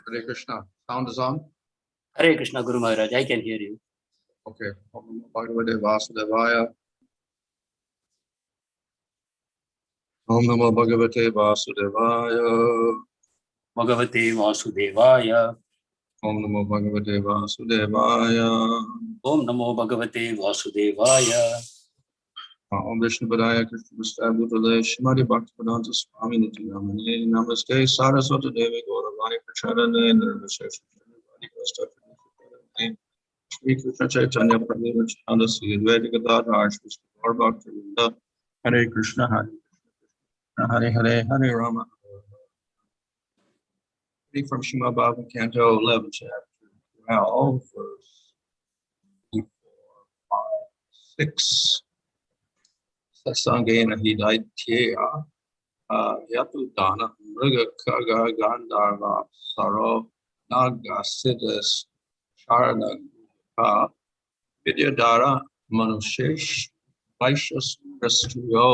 Hare Krishna. Sound is on? Hare Krishna, Guru Maharaj. I can hear you. Okay. Om Namo Bhagavate Vasudevaya. Om Namo Bhagavate Vasudevaya. Bhagavate Vasudevaya. Om Namo Bhagavate Vasudevaya. Om Namo Bhagavate Vasudevaya. Om Vishnu Padaya Krishna Vṛṣaparvā Shrimati Bhaktivedanta Swami Nityanamane Namaste Saraswati Devi Gauravani Pracharane Nirvishesha Shri Krishna Chaitanya Prabhu Nityananda Sri Advaita Gadadhar Shri Gaur Bhaktivedanta Hare Krishna Hare Hare Hare Rama. Reading from Srimad Bhagavatam Canto 11, chapter 12, verse 4, 5, 6. Sat-saṅgena hi daiteyā yātudhānā mṛgāḥ khagāḥ gandharvāpsaraso nāgāḥ siddhāś cāraṇa-guhyakāḥ vidyādharā manuṣyeṣu vaiśyāḥ striyo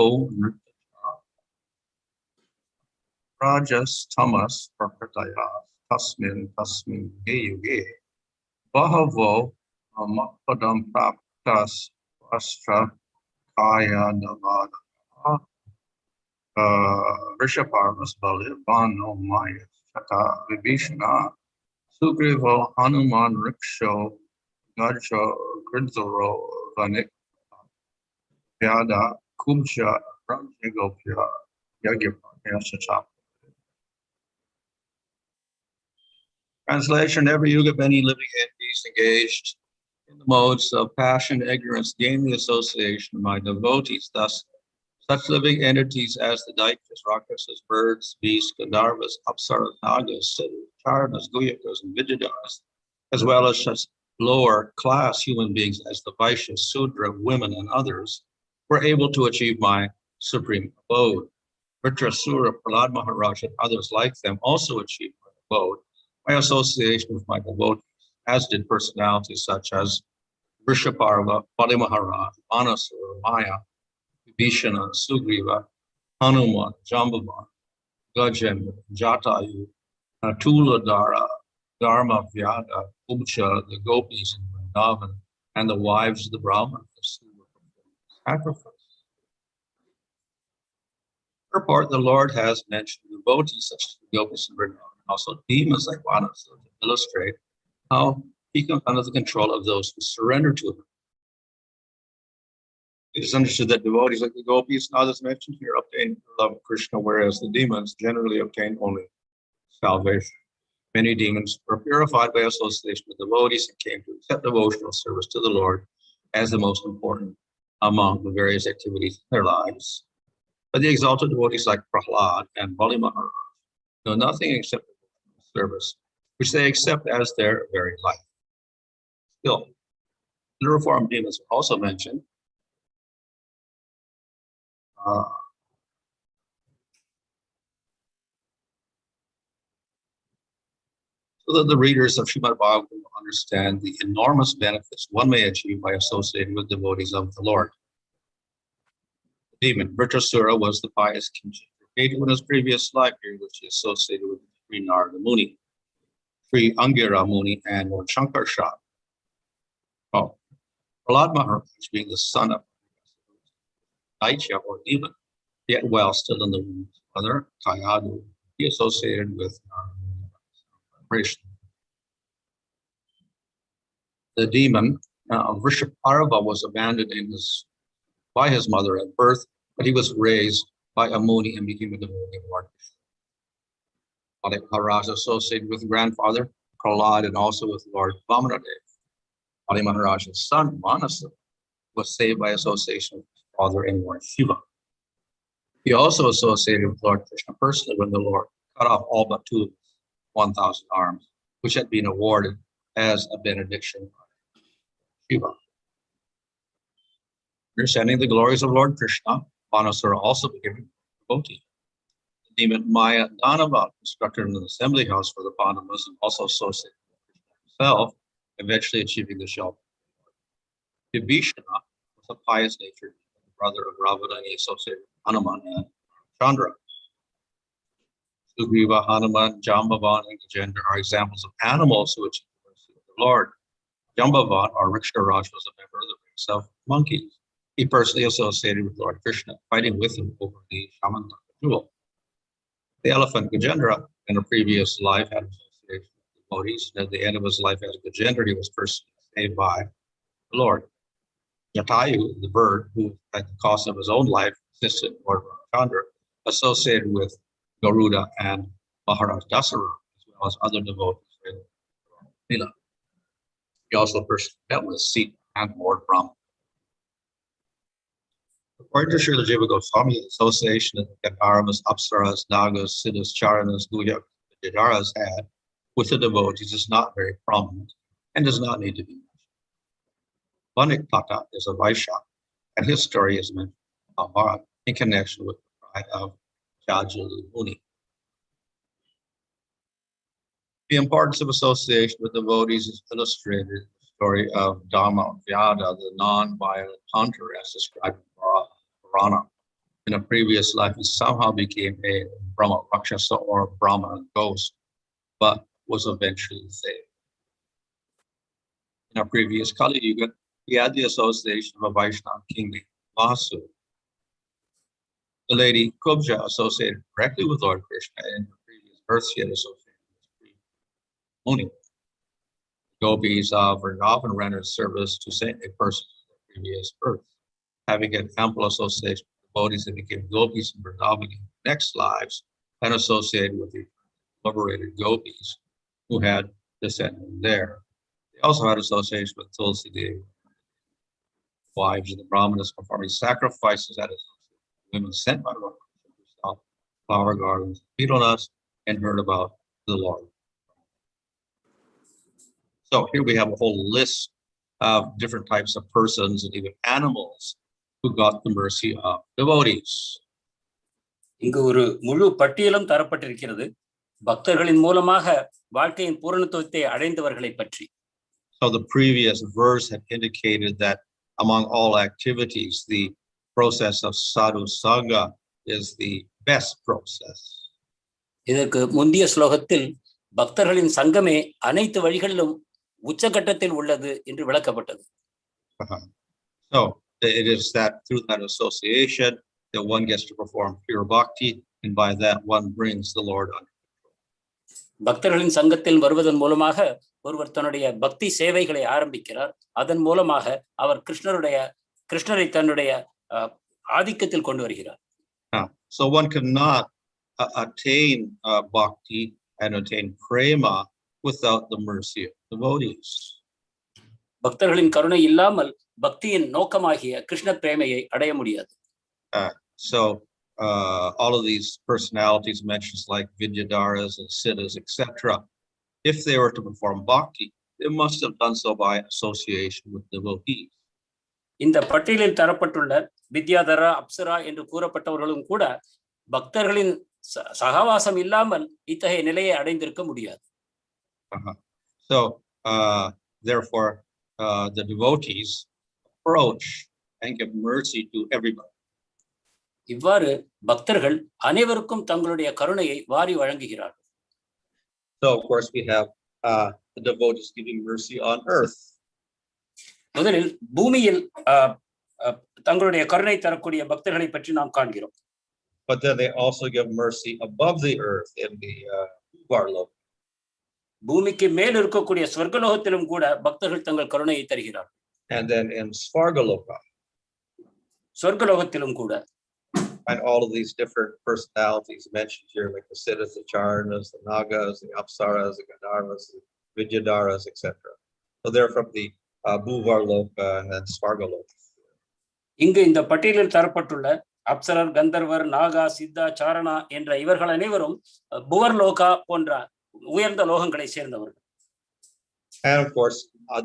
rajas-tamaḥ-prakṛtayas tasmin yuge bahavo mat-padaṁ prāptās tvāṣṭra-kāyādhavādayaḥ Vṛṣaparvā balir vāno maya chaka vibhishana sugrivo hanuman riksho gajjo gridharo vanik vyāda kubja rajya-gopya yajña-patnyas. Translation: every yuga, many living entities engaged in the modes of passion, ignorance, gain the association of my devotees. Thus, such living entities as the daityas, rakshasas, birds, beasts, gandharvas, apsaras, nagas, cāraṇas, guhyakas, and Vidyādharas, as well as such lower class human beings as the vaiśyāḥ, śūdrāḥ, women, and others, were able to achieve my supreme abode. Prahlāda Mahārāja and others like them also achieved my abode by association with my devotees, as did personalities such as Vṛṣaparvā, Bali Mahārāja, manuṣyeṣu, Maya, Vibhishana, Sugriva, Hanuman, Jambavan, Gajen, Jatayu, Tuladhara, Dharma-vyādha, the gopis in Vrindavan, and the wives of the Brahmanas who were performing sacrifice. Purport: the Lord has mentioned devotees such as the gopis in Vrindavan, and also demons like Vanasa, to illustrate how he comes under the control of those who surrender to him. It is understood that devotees like the gopis and others mentioned here obtain the love of Krishna, whereas the demons generally obtain only salvation. Many demons were purified by association with devotees and came to accept devotional service to the Lord as the most important among the various activities in their lives. But the exalted devotees like Prahlāda and Bali Mahārāja know nothing except devotional service, which they accept as their very life. Still, the reformed demons are also mentioned. So that the readers of Srimad Bhagavatam will understand the enormous benefits one may achieve by associating with devotees of the Lord. The demon Vṛṣaparvā was the pious king created in his previous life period, which he associated with Sri Narada Muni, Sri Angara Muni, and Lord Shankarsha. Prahlāda Mahārāja, being the son of daiteyā or demon, yet while still in the womb of his mother, Kayadu, he associated with vibration. The demon Vṛṣaparvā was abandoned by his mother at birth, but he was raised by a Muni and became a devotee of Lord Krishna. Bali Mahārāja associated with grandfather Prahlāda and also with Lord Vāmanadeva. Bali Mahārāja's son Manasa was saved by association with his father and Lord Shiva. He also associated with Lord Krishna personally when the Lord cut off all but 2 of his 1,000 arms, which had been awarded as a benediction by Shiva. Understanding the glories of Lord Krishna, Manasura also became a devotee. The demon Maya Dhanava, constructed an assembly house for the Pandavas and also associated with Krishna himself, eventually achieving the shelter. Vibhishana was a pious natured brother of Ravana, and he associated with Hanuman and Chandra. Sugriva, Hanuman, Jambavan, and Gajendra are examples of animals who achieve the mercy of the Lord. Jambavan, or Vṛṣaparvā, was a member of the race of monkeys. He personally associated with Lord Krishna, fighting with him over the Shamantaka jewel. The elephant Gajendra, in a previous life, had association with devotees, and at the end of his life as Gajendra, he was personally saved by the Lord. Jatayu, the bird, who at the cost of his own life assisted Lord Ramchandra, associated with Garuda and Mahārāja Dasara, as well as other devotees in Lila. He also personally met with Sita and Lord Brahma. According to Srila Jiva Goswami, the association that the Gandharvas, Apsaras, Nagas, Siddhāś, Charanas, Guhyakas, and Vidyādharas had with the devotees is not very prominent and does not need to be mentioned. Vanikpata is a vaiśyāḥ, and his story is mentioned in connection with the pride of Muni. The importance of association with devotees is illustrated in the story of Dharma-vyādha, the non-violent hunter, as described in Purana. In a previous life, he somehow became a Brahma Rakshasa or a Brahma ghost, but was eventually saved. In a previous Kali Yuga, he had the association of a Vaishnava king named Vasu. The lady Kubja associated directly with Lord Krishna, and in her previous birth she had associated with Muni. Gopis were often rendered service to saintly persons in their previous birth. Having had ample association with devotees that became gopis in Vrindavan in next lives, and associated with the liberated gopis who had descended there. They also had association with Tulsi Devi, wives of the Brahmanas performing sacrifices at his women sent by Lord Krishna to stop flower gardens, feed on us, and heard about the Lord. So here we have a whole list of different types of persons and even animals who got the mercy of devotees. இங்கு ஒரு முழு பட்டியலும் தரப்பட்டிருக்கிறது பக்தர்களின் மூலமாக வாழ்க்கையின் பூரணத்துவத்தை அடைந்தவர்களை பற்றி. So the previous verse had indicated that among all activities, the process of sadhu-saṅga is the best process. இதற்கு முந்தைய ஸ்லோகத்தில் பக்தர்களின் சங்கமே அனைத்து வழிகளிலும் உச்சகட்டத்தில் உள்ளது என்று விளக்கப்பட்டது. So it is that through that association that one gets to perform pure bhakti, and by that one brings the Lord under control. பக்தர்களின் சங்கத்தில் வருவதன் மூலமாக ஒருவர் தன்னுடைய பக்தி சேவைகளை ஆரம்பிக்கிறார். அதன் மூலமாக அவர் கிருஷ்ணரை தன்னுடைய ஆதிக்கத்தில் கொண்டு வருகிறார். So one cannot attain bhakti and attain prema without the mercy of devotees. பக்தர்களின் கருணை இல்லாமல் பக்தியின் நோக்கமாகிய கிருஷ்ண பிரேமையை அடைய முடியாது. So all of these personalities mentioned like vidyādharas and siddhas, etc., if they were to perform bhakti, they must have done so by association with devotees. இந்த பட்டியலில் தரப்பட்டுள்ள வித்யாதரா அப்சரா என்று கூறப்பட்டவர்களும் கூட பக்தர்களின் சகவாசம் இல்லாமல் இத்தகைய நிலையை அடைந்திருக்க முடியாது. So therefore the devotees approach and give mercy to everybody. இவ்வாறு பக்தர்கள் அனைவருக்கும் தங்களுடைய கருணையை வாரி வழங்குகிறார்கள். So of course we have the devotees giving mercy on earth. முதலில் பூமியில் தங்களுடைய கருணை தரக்கூடிய பக்தர்களை பற்றி நாம் காண்கிறோம். But then they also give mercy above the earth in the Bali. பூமிக்கு மேல் இருக்கக்கூடிய ஸ்வர்கலோகத்திலும் கூட பக்தர்கள் தங்கள் கருணையை தருகிறார்கள். And then in Svargaloka, ஸ்வர்கலோகத்திலும் கூட and all of these different personalities mentioned here, like the siddhas, the charanas, the nagas, the apsaras, the gandharvas, the vidyādharas, etc. So they're from the Bhuvarloka and then Svargaloka. இங்கு இந்த பட்டியலில் தரப்பட்டுள்ள அப்சரர், கந்தர்வர், நாகா, சித்தா, சாரணா என்ற இவர்கள் அனைவரும் புவர்லோகா போன்ற உயர்ந்த லோகங்களை சேர்ந்தவர்கள். And of course,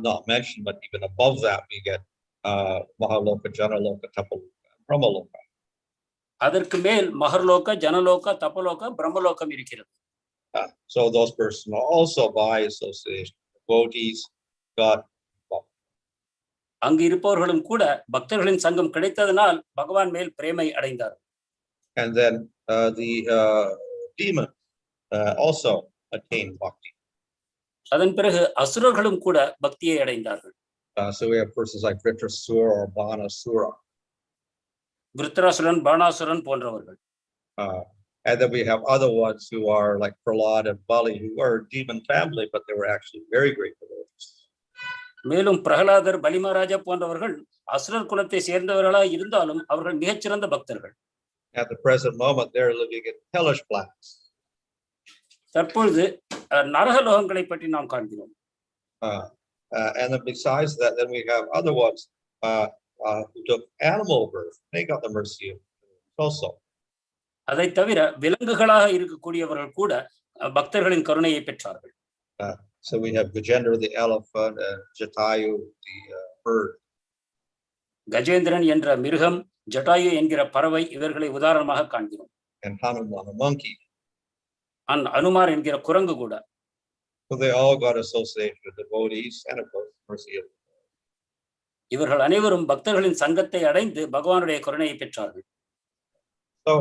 not mentioned, but even above that, we get Mahaloka, Janaloka, Tapaloka, Brahmaloka. அதற்கு மேல் மகர்லோக, ஜனலோக, தபலோக, பிரம்மலோகம் இருக்கிறது. So those persons also by association devotees got. அங்கு இருப்பவர்களும் கூட பக்தர்களின் சங்கம் கிடைத்ததனால் பகவான் மேல் பிரேமை அடைந்தார். And then the demons also attained bhakti. அதன் பிறகு அசுரர்களும் கூட பக்தியை அடைந்தார்கள். So we have persons like Vṛṣaparvā or Banasura. விருத்தராசுரன், Banasuran போன்றவர்கள். And then we have other ones who are like Prahlāda and Bali, who are demon family, but they were actually very great devotees. மேலும் பிரகலாதர், பலி மகாராஜா போன்றவர்கள் அசுரர் குலத்தை சேர்ந்தவர்களாக இருந்தாலும் அவர்கள் மிகச்சிறந்த பக்தர்கள். At the present moment, they're living in hellish planets. தற்பொழுது நரகலோகங்களை பற்றி நாம் காண்கிறோம். And then besides that, then we have other ones who took animal birth. They got the mercy of also. அதை தவிர விலங்குகளாக இருக்கக்கூடியவர்கள் கூட பக்தர்களின் கருணையை பெற்றார்கள். So we have Gajendra the elephant and Jatayu the bird. Gajendran என்ற மிருகம், ஜட்டாயு என்கிற பறவை, இவர்களை உதாரணமாக காண்கிறோம். And Hanuman the monkey. Anumar என்கிற குரங்கு கூட. So they all got associated with devotees and of course mercy of. இவர்கள் அனைவரும் பக்தர்களின் சங்கத்தை அடைந்து பகவானுடைய கருணையை பெற்றார்கள். So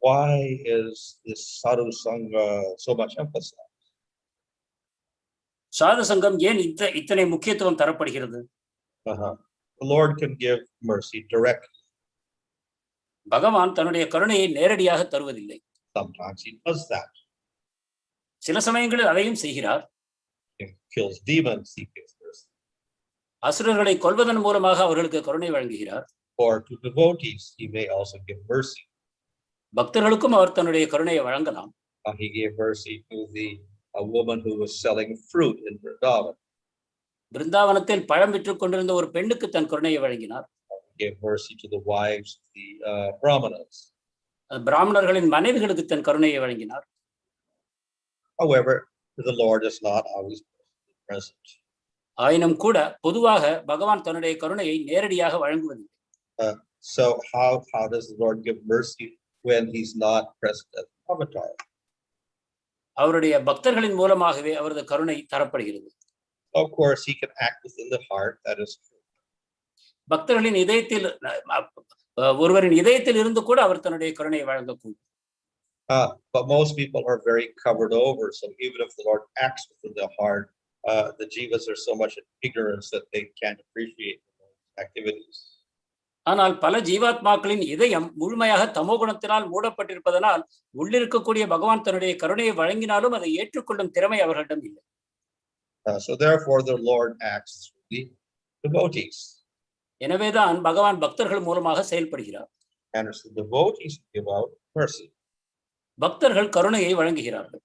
why is this sadhu sangha so much emphasized? சாது சங்கம் ஏன் இத்தனை முக்கியத்துவம் தரப்படுகிறது? The Lord can give mercy directly. பகவான் தன்னுடைய கருணையை நேரடியாக தருவதில்லை. Sometimes he does that. சில சமயங்களில் அதையும் செய்கிறார். He kills demons, he gives mercy. அசுரர்களை கொல்வதன் மூலமாக அவர்களுக்கு கருணை வழங்குகிறார். Or to devotees, he may also give mercy. பக்தர்களுக்கும் அவர் தன்னுடைய கருணையை வழங்கலாம். He gave mercy to a woman who was selling fruit in Vrindavan. பிருந்தாவனத்தில் பழம் விற்றுக் கொண்டிருந்த ஒரு பெண்ணுக்கு தன் கருணையை வழங்கினார். He gave mercy to the wives of the brahmanas. பிராமணர்களின் மனைவிகளுக்கு தன் கருணையை வழங்கினார். However, the Lord is not always present. ஆயினும் கூட பொதுவாக பகவான் தன்னுடைய கருணையை நேரடியாக வழங்குவதில்லை. So how does the Lord give mercy when he's not present as avatar? அவருடைய பக்தர்களின் மூலமாகவே அவரது கருணை தரப்படுகிறது. Of course, he can act within the heart, that is true. பக்தர்களின் இதயத்தில், ஒருவரின் இதயத்தில் இருந்து கூட அவர் தன்னுடைய கருணையை வழங்கக்கூடும். But most people are very covered over. So even if the Lord acts within the heart, the jivas are so much in ignorance that they can't appreciate the activities. ஆனால் பல ஜீவாத்மாக்களின் இதயம் முழுமையாக தமோகுணத்தினால் மூடப்பட்டிருப்பதனால் உள்ளிருக்கக்கூடிய பகவான் தன்னுடைய கருணையை வழங்கினாலும் அதை ஏற்றுக்கொள்ளும் திறமை அவர்களிடம் இல்லை. So therefore the Lord acts through the devotees. எனவேதான் பகவான் பக்தர்கள் மூலமாக செயல்படுகிறார். And it's the devotees who give out mercy. பக்தர்கள் கருணையை வழங்குகிறார்கள்.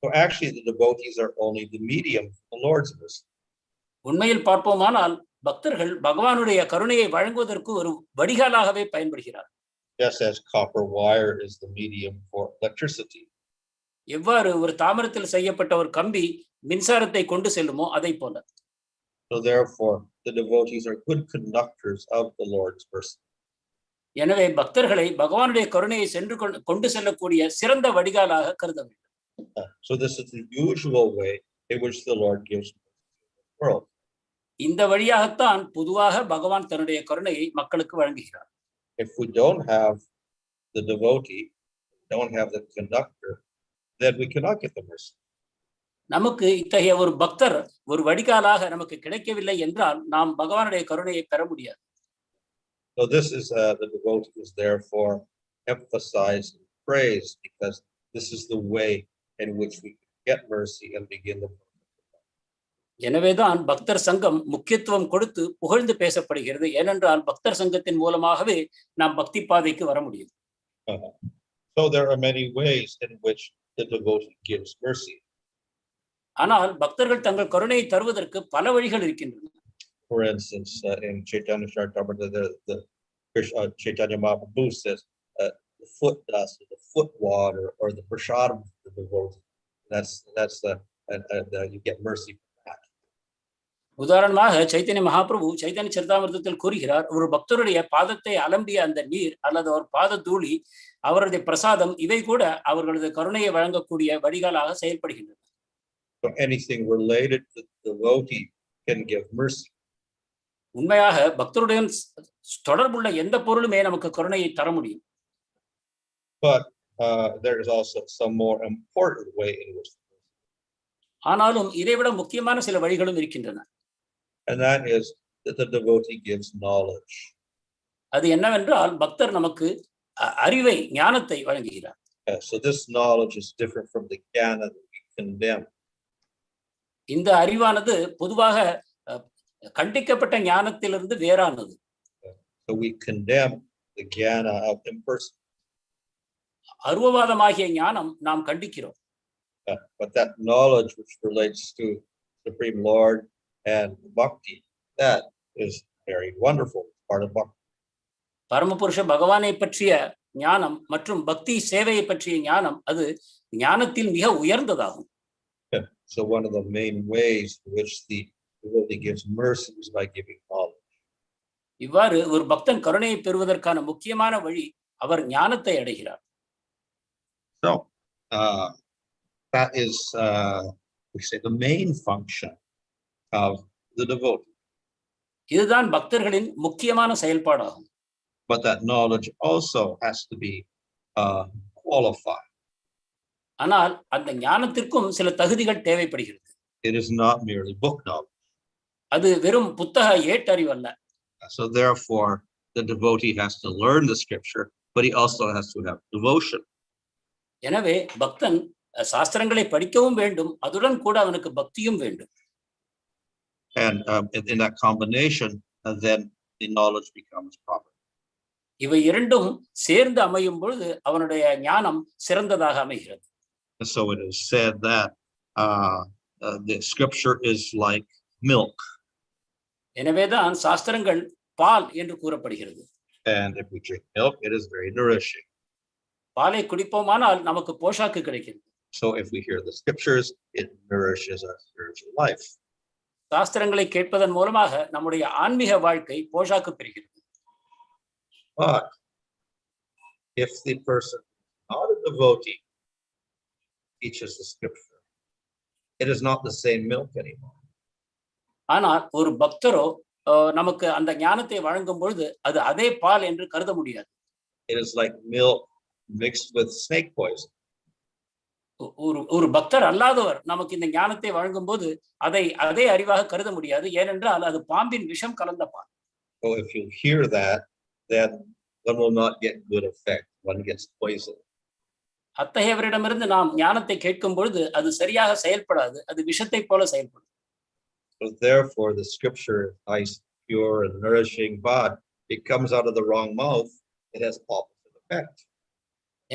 So actually the devotees are only the medium for the Lord's mercy. உண்மையில் பார்ப்போமானால் பக்தர்கள் பகவானுடைய கருணையை வழங்குவதற்கு ஒரு வடிகாலாகவே பயன்படுகிறார். Just as copper wire is the medium for electricity. எவ்வாறு ஒரு தாமிரத்தில் செய்யப்பட்ட ஒரு கம்பி மின்சாரத்தை கொண்டு செல்லுமோ அதை போல. So therefore the devotees are good conductors of the Lord's mercy. எனவே பக்தர்களை பகவானுடைய கருணையை சென்று கொண்டு செல்லக்கூடிய சிறந்த வடிகாலாக கருத வேண்டும். So this is the usual way in which the Lord gives mercy to the world. இந்த வழியாகத்தான் பொதுவாக பகவான் தன்னுடைய கருணையை மக்களுக்கு வழங்குகிறார். If we don't have the devotee, don't have the conductor, then we cannot get the mercy. நமக்கு இத்தகைய ஒரு பக்தர் ஒரு வடிகாலாக நமக்கு கிடைக்கவில்லை என்றால் நாம் பகவானுடைய கருணையை பெற முடியாது. So this is the devotee is therefore emphasized and praised because this is the way in which we get mercy and begin the. எனவேதான் பக்தர் சங்கம் முக்கியத்துவம் கொடுத்து புகழ்ந்து பேசப்படுகிறது. ஏனென்றால் பக்தர் சங்கத்தின் மூலமாகவே நாம் பக்தி பாதைக்கு வர முடியும். So there are many ways in which the devotee gives mercy. ஆனால் பக்தர்கள் தங்கள் கருணையை தருவதற்கு பல வழிகள் இருக்கின்றன. For instance, in Chaitanya Charitamrita, the Chaitanya Mahaprabhu says the foot dust, the foot water, or the Vṛṣaparvā of the devotee. That's you get mercy. உதாரணமாக சைத்தன்ய மகாபிரபு சைத்தன்ய சரிதாமிர்தத்தில் கூறுகிறார், ஒரு பக்தருடைய பாதத்தை அலம்பிய அந்த நீர் அல்லது ஒரு பாத தூளி, அவருடைய பிரசாதம், இவை கூட அவர்களது கருணையை வழங்கக்கூடிய வடிகாலாக செயல்படுகின்றன. So anything related to the devotee can give mercy. உண்மையாக பக்தருடன் தொடர்புள்ள எந்த பொருளுமே நமக்கு கருணையை தர முடியும். But there is also some more important way in which, ஆனாலும் இதைவிட முக்கியமான சில வழிகளும் இருக்கின்றன. and that is that the devotee gives knowledge. அது என்னவென்றால் பக்தர் நமக்கு அறிவை, ஞானத்தை வழங்குகிறார். So this knowledge is different from the jnana that we condemn. இந்த அறிவானது பொதுவாக கண்டிக்கப்பட்ட ஞானத்திலிருந்து வேறானது. So we condemn the jnana of impersonal. அருவவாதமாகிய ஞானம் நாம் கண்டிக்கிறோம். But that knowledge which relates to Supreme Lord and bhakti, that is very wonderful, part of bhakti. பரமபுருஷ பகவானை பற்றிய ஞானம் மற்றும் பக்தி சேவையை பற்றிய ஞானம் அது ஞானத்தில் மிக உயர்ந்ததாகும். So one of the main ways in which the devotee gives mercy is by giving knowledge. இவ்வாறு ஒரு பக்தன் கருணையை பெறுவதற்கான முக்கியமான வழி அவர் ஞானத்தை அடைகிறார். So that is we say the main function of the devotee. இதுதான் பக்தர்களின் முக்கியமான செயல்பாடாகும். But that knowledge also has to be qualified. ஆனால் அந்த ஞானத்திற்கும் சில தகுதிகள் தேவைப்படுகிறது. It is not merely book knowledge. அது வெறும் புத்தக ஏட்டறிவு அல்ல. So therefore the devotee has to learn the scripture, but he also has to have devotion. எனவே பக்தன் சாஸ்திரங்களை படிக்கவும் வேண்டும், அதுடன் கூட அவனுக்கு பக்தியும் வேண்டும். And in that combination, then the knowledge becomes proper. இவை இரண்டும் சேர்ந்து அமையும் பொழுது அவனுடைய ஞானம் சிறந்ததாக அமைகிறது. So it is said that the scripture is like milk. எனவேதான் சாஸ்திரங்கள் பால் என்று கூறப்படுகிறது. And if we drink milk, it is very nourishing. பாலை குடிப்போமானால் நமக்கு போஷாக்கு கிடைக்கிறது. So if we hear the scriptures, it nourishes our spiritual life. சாஸ்திரங்களை கேட்பதன் மூலமாக நம்முடைய ஆன்மீக வாழ்க்கை போஷாக்கு பெறுகிறது. But if the person not a devotee teaches the scripture, it is not the same milk anymore. ஆனால் ஒரு பக்தரோ நமக்கு அந்த ஞானத்தை வழங்கும் பொழுது அது அதே பால் என்று கருத முடியாது. It is like milk mixed with snake poison. ஒரு பக்தர் அல்லாதவர் நமக்கு இந்த ஞானத்தை வழங்கும் போது அதை அதே அறிவாக கருத முடியாது. ஏனென்றால் அது பாம்பின் விஷம் கலந்த பால். So if you hear that, then one will not get good effect. One gets poisoned. அத்தகையவரிடமிருந்து நாம் ஞானத்தை கேட்கும் பொழுது அது சரியாக செயல்படாது, அது விஷத்தை போல செயல்படும். So therefore the scripture is nice, pure and nourishing, but it comes out of the wrong mouth, it has opposite effect.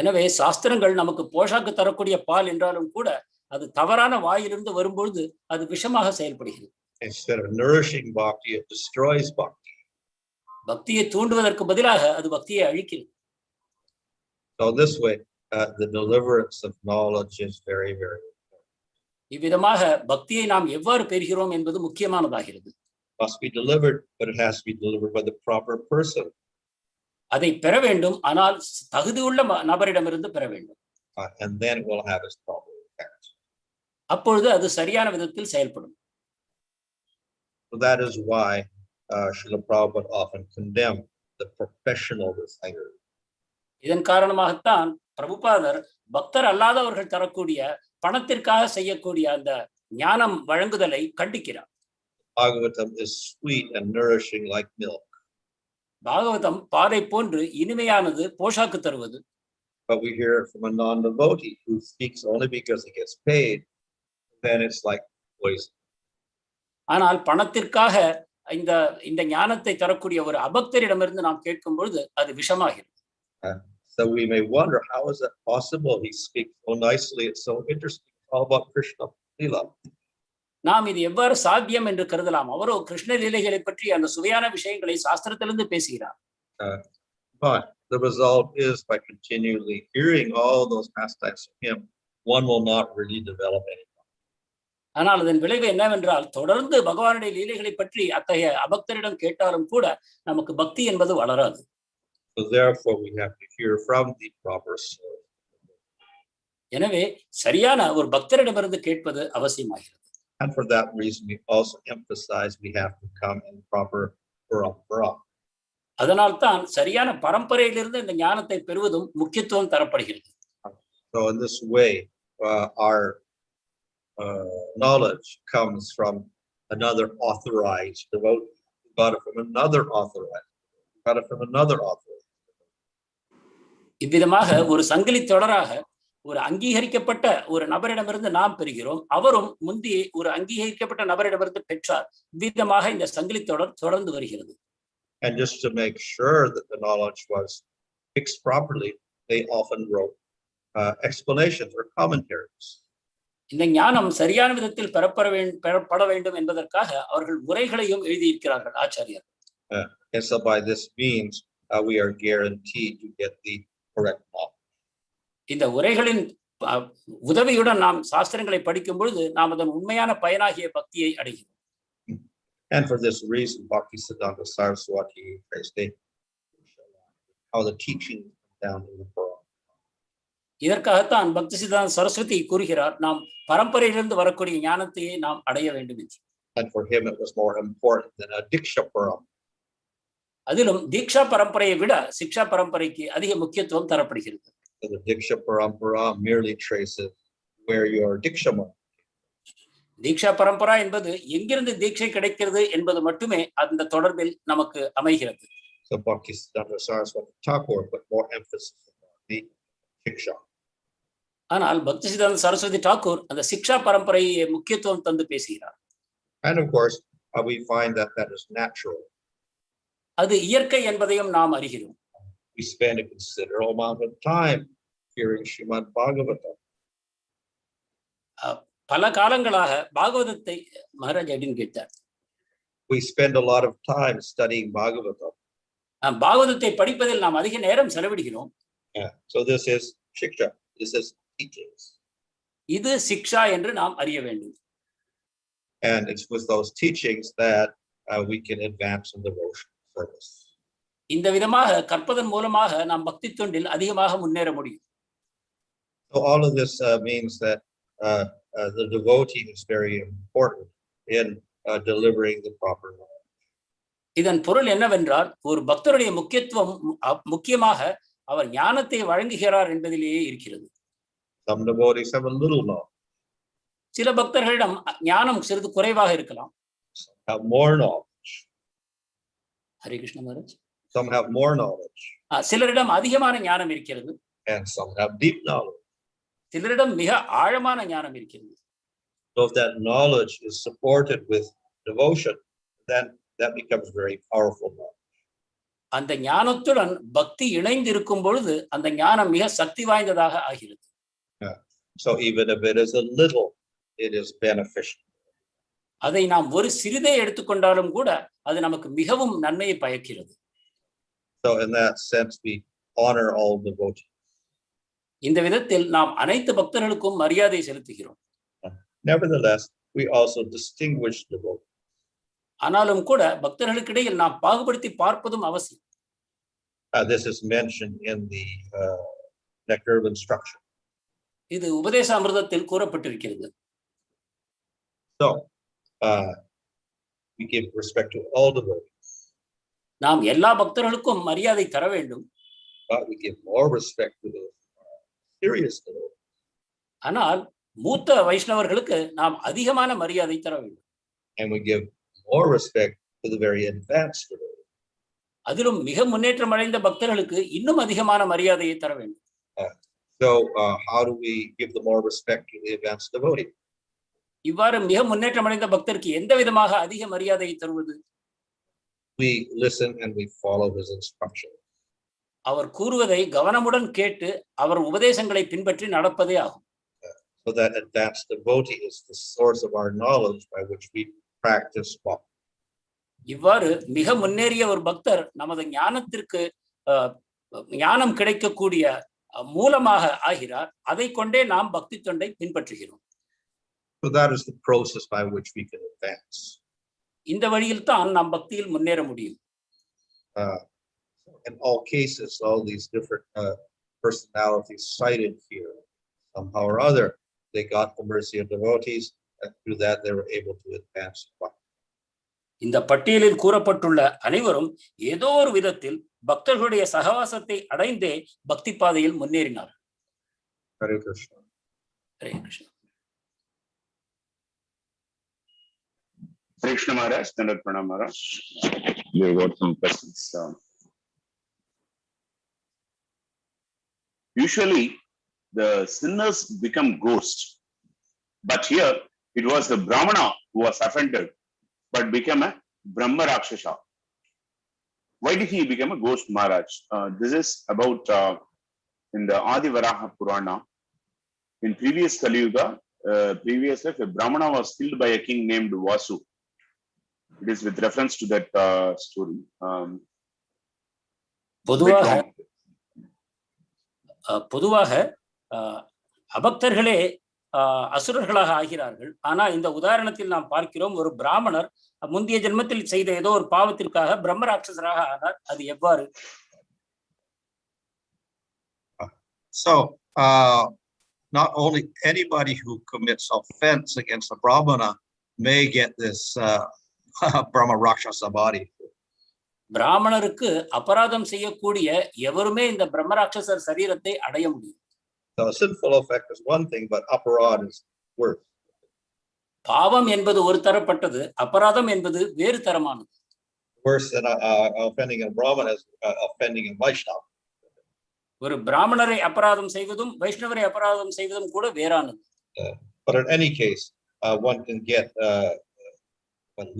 எனவே சாஸ்திரங்கள் நமக்கு போஷாக்கு தரக்கூடிய பால் என்றாலும் கூட அது தவறான வாயிலிருந்து வரும்பொழுது அது விஷமாக செயல்படுகிறது. Instead of nourishing bhakti, it destroys bhakti. பக்தியை தூண்டுவதற்கு பதிலாக அது பக்தியை அழிக்கிறது. So this way, the deliverance of knowledge is very, very important. இவ்விதமாக பக்தியை நாம் எவ்வாறு பெறுகிறோம் என்பது முக்கியமானதாகிறது. Must be delivered, but it has to be delivered by the proper person. அதை பெற வேண்டும், ஆனால் தகுதியுள்ள நபரிடமிருந்து பெற வேண்டும். And then it will have its proper effect. அப்பொழுது அது சரியான விதத்தில் செயல்படும். So that is why Srila Prabhupada often condemned the professional reciter. இதன் காரணமாகத்தான் பிரபுபாதர் பக்தர் அல்லாதவர்கள் தரக்கூடிய பணத்திற்காக செய்யக்கூடிய அந்த ஞானம் வழங்குதலை கண்டிக்கிறார். Bhagavatam is sweet and nourishing like milk. Bhagavatam பாலை போன்று இனிமையானது, போஷாக்கு தருவது. But we hear it from a non-devotee who speaks only because he gets paid, then it's like poison. ஆனால் பணத்திற்காக இந்த ஞானத்தை தரக்கூடிய ஒரு அபக்தரிடமிருந்து நாம் கேட்கும் பொழுது அது விஷமாகிறது. So we may wonder, how is that possible? He speaks so nicely, it's so interesting, it's all about Krishna Leela. நாம் இது எவ்வாறு சாத்தியம் என்று கருதலாம். அவரோ கிருஷ்ண லீலைகளை பற்றி அந்த சுவையான விஷயங்களை சாஸ்திரத்திலிருந்து பேசுகிறார். But the result is, by continually hearing all those pastimes from him, one will not really develop any. ஆனால் அதன் விளைவு என்னவென்றால் தொடர்ந்து பகவானுடைய லீலைகளை பற்றி அத்தகைய அபக்தரிடம் கேட்டாலும் கூட நமக்கு பக்தி என்பது வளராது. So therefore we have to hear from the proper source. எனவே சரியான ஒரு பக்தரிடமிருந்து கேட்பது அவசியமாகிறது. And for that reason we also emphasize we have to come in proper Vṛṣaparvā. அதனால்தான் சரியான பரம்பரையிலிருந்து இந்த ஞானத்தை பெறுவதும் முக்கியத்துவம் தரப்படுகிறது. So in this way, our knowledge comes from another authorized devotee. We got it from another authorized. We got it from another authorized. இவ்விதமாக ஒரு சங்கிலி தொடராக ஒரு அங்கீகரிக்கப்பட்ட ஒரு நபரிடமிருந்து நாம் பெறுகிறோம். அவரும் முந்தி ஒரு அங்கீகரிக்கப்பட்ட நபரிடமிருந்து பெற்றார். இவ்விதமாக இந்த சங்கிலி தொடர் தொடர்ந்து வருகிறது. And just to make sure that the knowledge was fixed properly, they often wrote explanations or commentaries. இந்த ஞானம் சரியான விதத்தில் பெறப்பட வேண்டும் என்பதற்காக அவர்கள் உரைகளையும் எழுதியிருக்கிறார்கள் ஆச்சாரியர். And so by this means, we are guaranteed to get the correct knowledge. இந்த உரைகளின் உதவியுடன் நாம் சாஸ்திரங்களை படிக்கும் பொழுது நாம் அதன் உண்மையான பயனாகிய பக்தியை அடைகிறோம். And for this reason, Bhaktisiddhanta Saraswati stated how the teaching down in the Purana. இதற்காகத்தான் பக்தி சித்தாந்த சரஸ்வதி கூறுகிறார், நாம் பரம்பரையிலிருந்து வரக்கூடிய ஞானத்தையே நாம் அடைய வேண்டும் என்று. And for him, it was more important than a diksha param. அதிலும் தீக்ஷா பரம்பரையை விட சிக்ஷா பரம்பரைக்கு அதிக முக்கியத்துவம் தரப்படுகிறது. So the diksha parampara merely traces where your diksha mark. தீக்ஷா பரம்பரா என்பது எங்கிருந்து தீட்சை கிடைக்கிறது என்பது மட்டுமே அந்த தொடர்பில் நமக்கு அமைகிறது. So Bhaktisiddhanta Saraswati Thakur put more emphasis on the diksha. ஆனால் பக்தி சித்தாந்த சரஸ்வதி டாக்கூர் அந்த சிக்ஷா பரம்பரையை முக்கியத்துவம் தந்து பேசுகிறார். And of course, we find that that is natural. அது இயற்கை என்பதையும் நாம் அறிகிறோம். We spend a considerable amount of time hearing Srimad Bhagavatam. பல காலங்களாக பாகவதத்தை மகாராஜ் அப்படின்னு கேட்டார். We spend a lot of time studying Bhagavatam. பாகவதத்தை படிப்பதில் நாம் அதிக நேரம் செலவிடுகிறோம். So this is shiksha. This is teachings. இது சிக்ஷா என்று நாம் அறிய வேண்டும். And it's with those teachings that we can advance in devotional service. இந்த விதமாக கற்பதன் மூலமாக நாம் பக்தி தொண்டில் அதிகமாக முன்னேற முடியும். So all of this means that the devotee is very important in delivering the proper knowledge. இதன் பொருள் என்னவென்றால் ஒரு பக்தருடைய முக்கியத்துவம் முக்கியமாக அவர் ஞானத்தை வழங்குகிறார் என்பதிலேயே இருக்கிறது. Some devotees have a little knowledge. சில பக்தர்களிடம் ஞானம் சிறிது குறைவாக இருக்கலாம். Some have more knowledge. Hare Krishna Maharaj. Some have more knowledge. சிலரிடம் அதிகமான ஞானம் இருக்கிறது. And some have deep knowledge. சிலரிடம் மிக ஆழமான ஞானம் இருக்கிறது. So if that knowledge is supported with devotion, then that becomes very powerful knowledge. அந்த ஞானத்துடன் பக்தி இணைந்து இருக்கும் பொழுது அந்த ஞானம் மிக சக்தி வாய்ந்ததாக ஆகிறது. So even if it is a little, it is beneficial. அதை நாம் ஒரு சிறிதை எடுத்துக்கொண்டாலும் கூட அது நமக்கு மிகவும் நன்மையை பயக்கிறது. So in that sense, we honor all devotees. இந்த விதத்தில் நாம் அனைத்து பக்தர்களுக்கும் மரியாதை செலுத்துகிறோம். Nevertheless, we also distinguish devotees. ஆனாலும் கூட பக்தர்களுக்கிடையில் நாம் பாகுபடுத்தி பார்ப்பதும் அவசியம். This is mentioned in the nectar of instruction. இது உபதேச அமிர்தத்தில் கூறப்பட்டிருக்கிறது. So we give respect to all devotees. நாம் எல்லா பக்தர்களுக்கும் மரியாதை தர வேண்டும். But we give more respect to the serious devotees. ஆனால் மூத்த வைஷ்ணவர்களுக்கு நாம் அதிகமான மரியாதை தர வேண்டும். And we give more respect to the very advanced devotees. அதிலும் மிக முன்னேற்றம் அடைந்த பக்தர்களுக்கு இன்னும் அதிகமான மரியாதையை தர வேண்டும். So how do we give the more respect to the advanced devotee? இவ்வாறு மிக முன்னேற்றம் அடைந்த பக்தருக்கு எந்த விதமாக அதிக மரியாதையை தருவது? We listen and we follow his instructions. அவர் கூறுவதை கவனமுடன் கேட்டு அவர் உபதேசங்களை பின்பற்றி நடப்பதே ஆகும். So that advanced devotee is the source of our knowledge by which we practice bhakti. இவ்வாறு மிக முன்னேறிய ஒரு பக்தர் நமது ஞானத்திற்கு ஞானம் கிடைக்கக்கூடிய மூலமாக ஆகிறார். அதை கொண்டே நாம் பக்தி தொண்டை பின்பற்றுகிறோம். So that is the process by which we can advance. இந்த வழியில் தான் நாம் பக்தியில் முன்னேற முடியும். In all cases, all these different personalities cited here, somehow or other, they got the mercy of devotees, and through that they were able to advance bhakti. இந்த பட்டியலில் கூறப்பட்டுள்ள அனைவரும் ஏதோ ஒரு விதத்தில் பக்தர்களுடைய சகவாசத்தை அடைந்தே பக்தி பாதையில் முன்னேறினார். Hare Krishna. Hare Krishna. Hare Krishna Maharaj, Standard Pranam Maharaj. You got some questions. Usually, the sinners become ghosts, but here it was the Brahmana who was offended, but became a Brahma Rakshasa. Why did he become a ghost, Maharaj? This is about in the Adi Varaha Purana. In previous Kali Yuga, previous life, a Brahmana was killed by a king named Vasu. It is with reference to that story. பொதுவாக அபக்தர்களே அசுரர்களாக ஆகிறார்கள். ஆனா இந்த உதாரணத்தில் நாம் பார்க்கிறோம், ஒரு பிராமணர் முந்தைய ஜென்மத்தில் செய்த ஏதோ ஒரு பாவத்திற்காக பிரம்ம ராட்சசராக ஆனார். அது எவ்வாறு? So not only anybody who commits offense against a brahmana may get this Brahma Rakshasa body. பிராமணருக்கு அபராதம் செய்யக்கூடிய எவருமே இந்த பிரம்ம ராட்சசர் சரீரத்தை அடைய முடியும். So a sinful effect is one thing, but aparad is worse. பாவம் என்பது ஒரு தரப்பட்டது, அபராதம் என்பது வேறு தரமானது. Worse than offending a brahmana is offending a vaishyāḥ. ஒரு பிராமணரை அபராதம் செய்வதும் வைஷ்ணவரை அபராதம் செய்வதும் கூட வேறானது. But in any case, one can get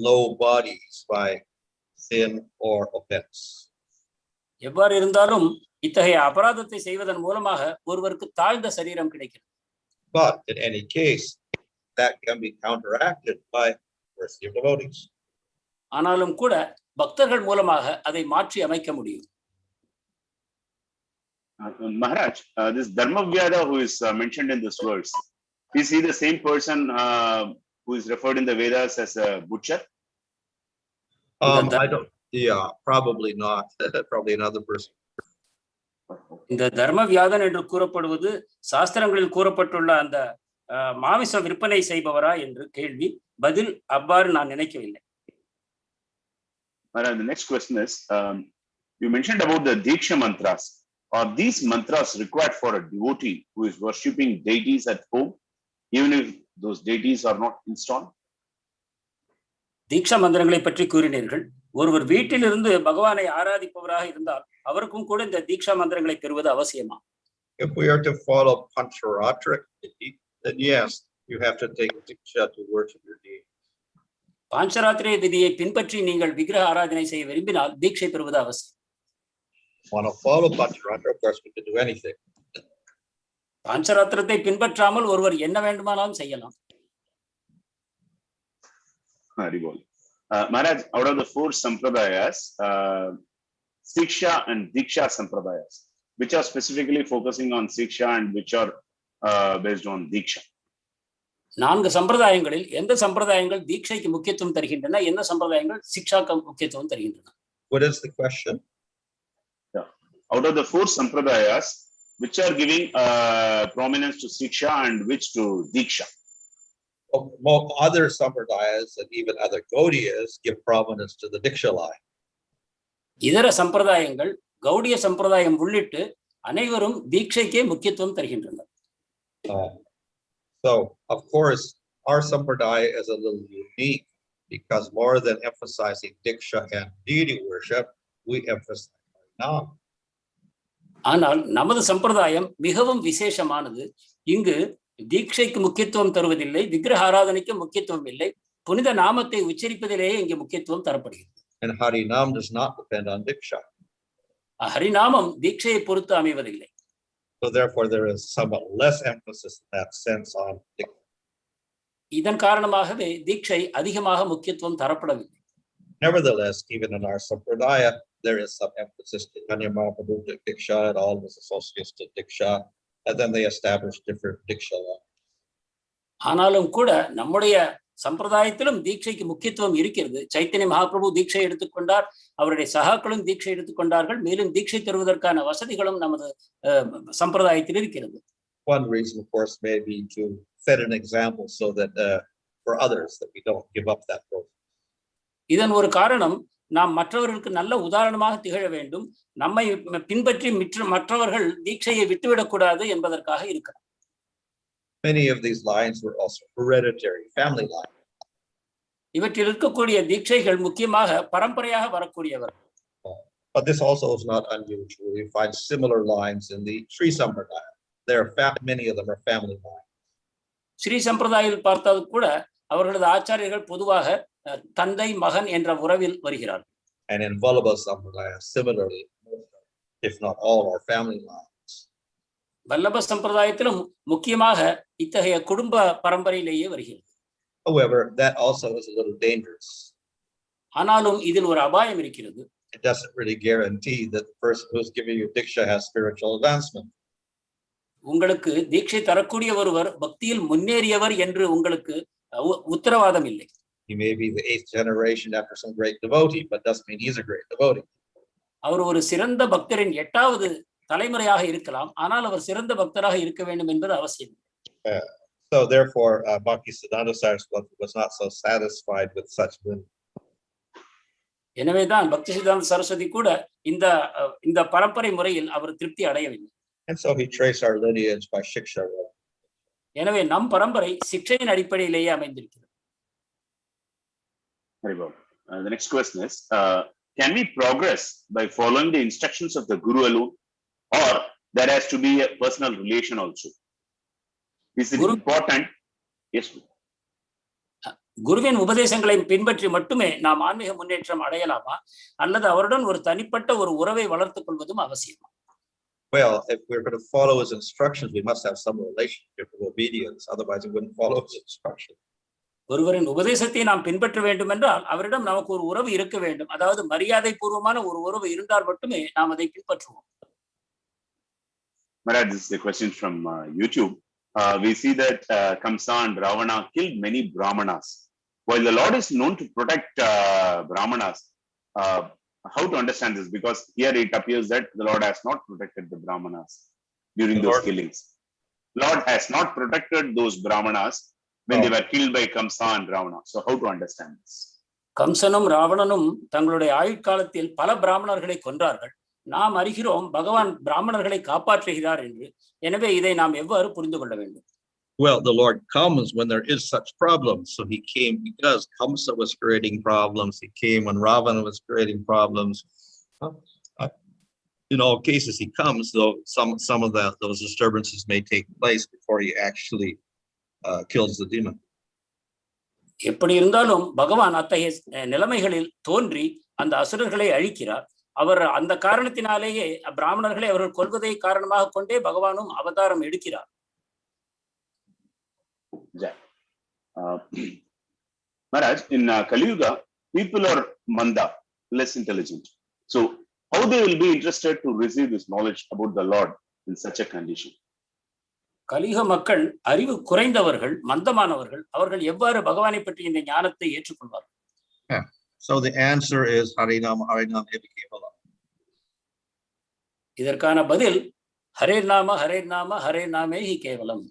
low bodies by sin or offense. எவ்வாறு இருந்தாலும் இத்தகைய அபராதத்தை செய்வதன் மூலமாக ஒருவருக்கு தாழ்ந்த சரீரம் கிடைக்கிறது. But in any case, that can be counteracted by mercy of devotees. ஆனாலும் கூட பக்தர்கள் மூலமாக அதை மாற்றி அமைக்க முடியும். Maharaj, this Dharma-vyādha who is mentioned in this verse, is he the same person who is referred in the Vedas as a butcher? I don't. Yeah, probably not. Probably another person. இந்த தர்மவியாதன் என்று கூறப்படுவது சாஸ்திரங்களில் கூறப்பட்டுள்ள அந்த மாமிச விற்பனை செய்பவரா என்று கேள்வி. பதில், அவ்வாறு நான் நினைக்கவில்லை. The next question is, you mentioned about the Diksha mantras. Are these mantras required for a devotee who is worshipping deities at home, even if those deities are not installed? தீட்சா மந்திரங்களை பற்றி கூறினீர்கள். ஒருவர் வீட்டிலிருந்து பகவானை ஆராதிப்பவராக இருந்தால் அவருக்கும் கூட இந்த தீட்சா மந்திரங்களை பெறுவது அவசியமா? If we are to follow pancharatra-kāyādhavādayaḥ, then yes, you have to take diksha to worship your deity. பாஞ்சராத்திரிய விதியை பின்பற்றி நீங்கள் விக்கிரக ஆராதனை செய்ய விரும்பினால் தீட்சை பெறுவது அவசியம். Want to follow pancharatra, of course, we can do anything. பாஞ்சராத்திரத்தை பின்பற்றாமல் ஒருவர் என்ன வேண்டுமானாலும் செய்யலாம். Maharaj, out of the 4 sampradayas, Siksha and Diksha sampradayas, which are specifically focusing on Siksha and which are based on Diksha? 4 சம்பிரதாயங்களில் எந்த சம்பிரதாயங்கள் தீட்சைக்கு முக்கியத்துவம் தருகின்றன, எந்த சம்பிரதாயங்கள் சிக்ஷாக்கு முக்கியத்துவம் தருகின்றன? What is the question? Yeah. Out of the 4 sampradayas, which are giving prominence to Siksha and which to Diksha? Other sampradayas and even other gaudiyas give prominence to the diksha line. இதர சம்பிரதாயங்கள் கௌடிய சம்பிரதாயம் உள்ளிட்டு அனைவரும் தீட்சைக்கே முக்கியத்துவம் தருகின்றனர். So of course our sampradaya is a little unique because more than emphasizing diksha and deity worship, we emphasize Harinam. ஆனால் நமது சம்பிரதாயம் மிகவும் விசேஷமானது. இங்கு தீட்சைக்கு முக்கியத்துவம் தருவதில்லை, விக்கிரக ஆராதனைக்கு முக்கியத்துவம் இல்லை, புனித நாமத்தை உச்சரிப்பதிலேயே இங்கே முக்கியத்துவம் தரப்படுகிறது. And Harinam does not depend on diksha. ஹரிநாமம் தீட்சையை பொறுத்து அமைவதில்லை. So therefore there is somewhat less emphasis in that sense on diksha. இதன் காரணமாகவே தீட்சை அதிகமாக முக்கியத்துவம் தரப்படவில்லை. Nevertheless, even in our sampradaya, there is some emphasis to yajña-patnyas diksha and all this associates to diksha, and then they establish different diksha laws. ஆனாலும் கூட நம்முடைய சம்பிரதாயத்திலும் தீட்சைக்கு முக்கியத்துவம் இருக்கிறது. சைத்தன்ய மகாபிரபு தீட்சை எடுத்துக்கொண்டார், அவருடைய சகாக்களும் தீட்சை எடுத்துக்கொண்டார்கள். மேலும் தீட்சை தருவதற்கான வசதிகளும் நமது சம்பிரதாயத்தில் இருக்கிறது. One reason, of course, may be to set an example so that for others that we don't give up that process. இதன் ஒரு காரணம், நாம் மற்றவர்களுக்கு நல்ல உதாரணமாக திகழ வேண்டும், நம்மை பின்பற்றி மற்றவர்கள் தீட்சையை விட்டுவிடக்கூடாது என்பதற்காக இருக்கிறார். Many of these lines were also hereditary, family lines. இவற்றில் இருக்கக்கூடிய தீட்சைகள் முக்கியமாக பரம்பரையாக வரக்கூடியவர். But this also is not unusual. You find similar lines in the Sri Sampradaya. Many of them are family lines. Sri சம்பிரதாயில் பார்த்தால் கூட அவர்களது ஆச்சாரியர்கள் பொதுவாக தந்தை மகன் என்ற உறவில் வருகிறார். And in Vallabha Sampradaya, similarly, if not all, are family lines. Vallabha சம்பிரதாயத்திலும் முக்கியமாக இத்தகைய குடும்ப பரம்பரையிலேயே வருகிறது. However, that also is a little dangerous. ஆனாலும் இதில் ஒரு அபாயம் இருக்கிறது. It doesn't really guarantee that the person who's giving you diksha has spiritual advancement. உங்களுக்கு தீட்சை தரக்கூடிய ஒருவர் பக்தியில் முன்னேறியவர் என்று உங்களுக்கு உத்தரவாதம் இல்லை. He may be the 8th generation after some great devotee, but doesn't mean he's a great devotee. அவர் ஒரு சிறந்த பக்தரின் 8வது தலைமுறையாக இருக்கலாம், ஆனால் அவர் சிறந்த பக்தராக இருக்க வேண்டும் என்பது அவசியம். So therefore, Bhaktisiddhanta Saraswati was not so satisfied with such women. எனவேதான் பக்திசித்தாந்த சரஸ்வதி கூட இந்த பரம்பரை முறையில் அவர் திருப்தி அடையவில்லை. And so he traced our lineage by shiksha. எனவே நம் பரம்பரை சிக்ஷையின் அடிப்படையிலேயே அமைந்திருக்கிறது. Very well. The next question is, can we progress by following the instructions of the Guru alone, or there has to be a personal relation also? Is it important? Yes. குருவின் உபதேசங்களை பின்பற்றி மட்டுமே நாம் ஆன்மீக முன்னேற்றம் அடையலாமா, அல்லது அவருடன் ஒரு தனிப்பட்ட ஒரு உறவை வளர்த்துக் கொள்வதும் அவசியமா? Well, if we're going to follow his instructions, we must have some relationship of obedience. Otherwise, we wouldn't follow his instructions. ஒருவரின் உபதேசத்தை நாம் பின்பற்ற வேண்டும் என்றால் அவரிடம் நமக்கு ஒரு உறவு இருக்க வேண்டும். அதாவது மரியாதை பூர்வமான ஒரு உறவு இருந்தால் மட்டுமே நாம் அதை பின்பற்றுவோம். Maharaj, this is a question from YouTube. We see that Kamsa and Ravana killed many Brahmanas. While the Lord is known to protect Brahmanas, how to understand this? Because here it appears that the Lord has not protected the Brahmanas during those killings. Lord has not protected those Brahmanas when they were killed by Kamsa and Ravana. So how to understand this? கம்சனும் ராவணனும் தங்களுடைய ஆயுட்காலத்தில் பல பிராமணர்களை கொன்றார்கள். நாம் அறிகிறோம் பகவான் பிராமணர்களை காப்பாற்றுகிறார் என்று. எனவே இதை நாம் எவ்வாறு புரிந்து கொள்ள வேண்டும்? Well, the Lord comes when there is such problems. So he came because Kamsa was creating problems. He came when Ravana was creating problems. In all cases, he comes, though some of those disturbances may take place before he actually kills the demon. எப்படி இருந்தாலும் பகவான் அத்தகைய நிலைமைகளில் தோன்றி அந்த அசுரர்களை அழிக்கிறார். அவர் அந்த காரணத்தினாலேயே பிராமணர்களை அவர்கள் கொல்வதை காரணமாக கொண்டே பகவானும் அவதாரம் எடுக்கிறார். Maharaj, in Kali Yuga, people are manda, less intelligent. So how they will be interested to receive this knowledge about the Lord in such a condition? கலியுக மக்கள் அறிவு குறைந்தவர்கள், மந்தமானவர்கள். அவர்கள் எவ்வாறு பகவானை பற்றி இந்த ஞானத்தை ஏற்றுக்கொள்வார்கள்? So the answer is Harinam Harinam Ebikevala. இதற்கான பதில் ஹரே நாம ஹரே நாம ஹரே நாமே ஹி கேவலம்.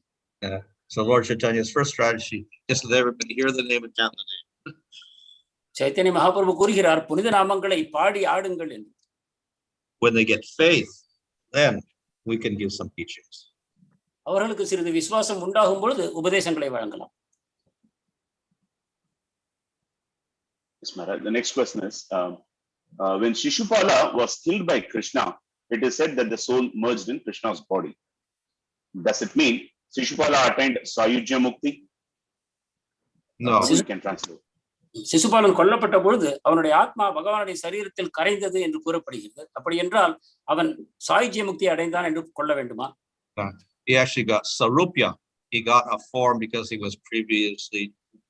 So Lord Chaitanya's first strategy is that everybody hear the name and chant the name. Chaitanya Mahaprabhu கூறுகிறார், புனித நாமங்களை பாடி ஆடுங்கள் என்று. When they get faith, then we can give some teachings. அவர்களுக்கு சிறிது விசுவாசம் உண்டாகும் பொழுது உபதேசங்களை வழங்கலாம். Yes, Maharaj. The next question is, when Shishupala was killed by Krishna, it is said that the soul merged in Krishna's body. Does it mean Shishupala attained Sayujya Mukti? No. You can translate. சிசுபாலன் கொல்லப்பட்ட பொழுது அவனுடைய ஆத்மா பகவானுடைய சரீரத்தில் கரைந்தது என்று கூறப்படுகிறது. அப்படி என்றால் அவன் சாயுஜ்ய முக்தி அடைந்தான் என்று கொள்ள வேண்டுமா? He actually got sarupya. He got a form because he was previously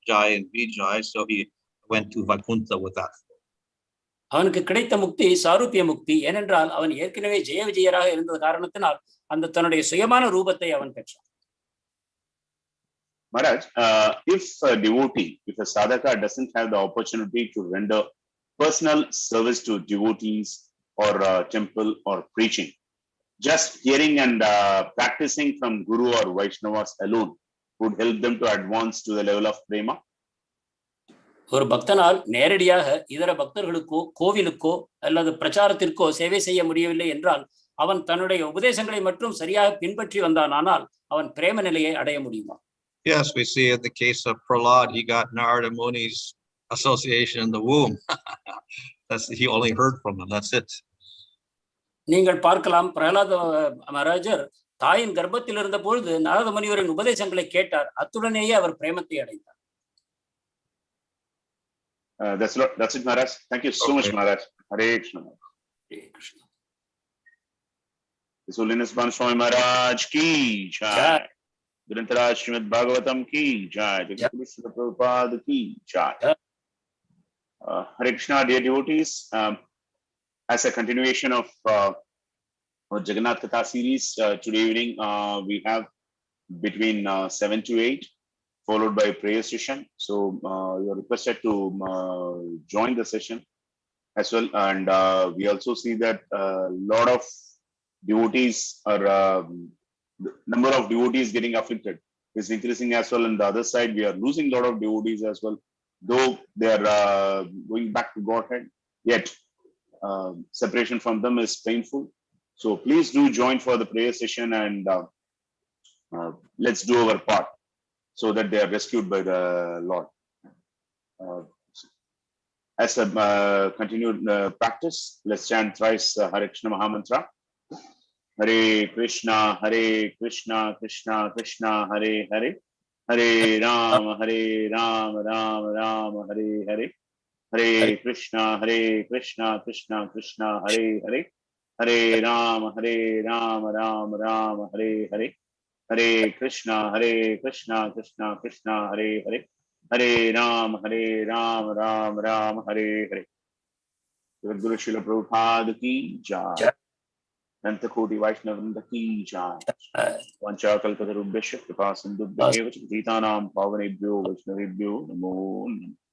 Jai and Vijay, so he went to Vaikuntha with that. அவனுக்கு கிடைத்த முக்தி சாரூபிய முக்தி. ஏனென்றால் அவன் ஏற்கனவே ஜெய விஜயராக இருந்த காரணத்தினால் அந்த தன்னுடைய சுயமான ரூபத்தை அவன் பெற்றான். Maharaj, if a devotee, if a sadhaka doesn't have the opportunity to render personal service to devotees or temple or preaching, just hearing and practicing from Guru or Vaishnavas alone would help them to advance to the level of prema? ஒரு பக்தனால் நேரடியாக இதர பக்தர்களுக்கோ கோவிலுக்கோ அல்லது பிரச்சாரத்திற்கோ சேவை செய்ய முடியவில்லை என்றால் அவன் தன்னுடைய உபதேசங்களை மட்டும் சரியாக பின்பற்றி வந்தானால் அவன் பிரேம நிலையை அடைய முடியுமா? Yes, we see in the case of Prahlāda, he got Narada Muni's association in the womb. He only heard from him. That's it. நீங்கள் பார்க்கலாம், பிரஹ்லாத மகாராஜர் தாயின் கர்ப்பத்தில் இருந்த பொழுது நாரத முனிவரின் உபதேசங்களை கேட்டார். அத்துடனேயே அவர் பிரேமத்தை அடைந்தார். That's it, Maharaj. Thank you so much, Maharaj. Hare Krishna. Hare Krishna. His Holiness Ban Swami Maharaj ki jai. Grantaraj Srimad Bhagavatam ki jai. Jagannatha Prabhupada ki jai. Hare Krishna, dear devotees. As a continuation of our Jagannath Katha series, today evening we have between 7 to 8, followed by a prayer session. So you are requested to join the session as well. And we also see that a lot of devotees are, the number of devotees getting afflicted is increasing as well. On the other side, we are losing a lot of devotees as well, though they are going back to Godhead, yet separation from them is painful. So please do join for the prayer session, and let's do our part so that they are rescued by the Lord. As a continued practice, let's chant thrice Hare Krishna Mahamantra. Hare Krishna, Krishna Krishna, Hare Hare, Hare Rama, Rama Rama, Hare Hare, Hare Krishna, Krishna Krishna, Hare Hare, Hare Rama, Rama Rama, Hare Hare, Hare Krishna, Krishna Krishna, Hare Hare, Hare Rama, Rama Hare Hare. Guru Srila Prabhupada ki jai. Nantakoti Vaishnavrinda ki jai. Vanchakalpatarubhyasya kripa sindhubhya eva ch Patītānaṁ pavanebhyo Vaishnavebhyo namo Namaः.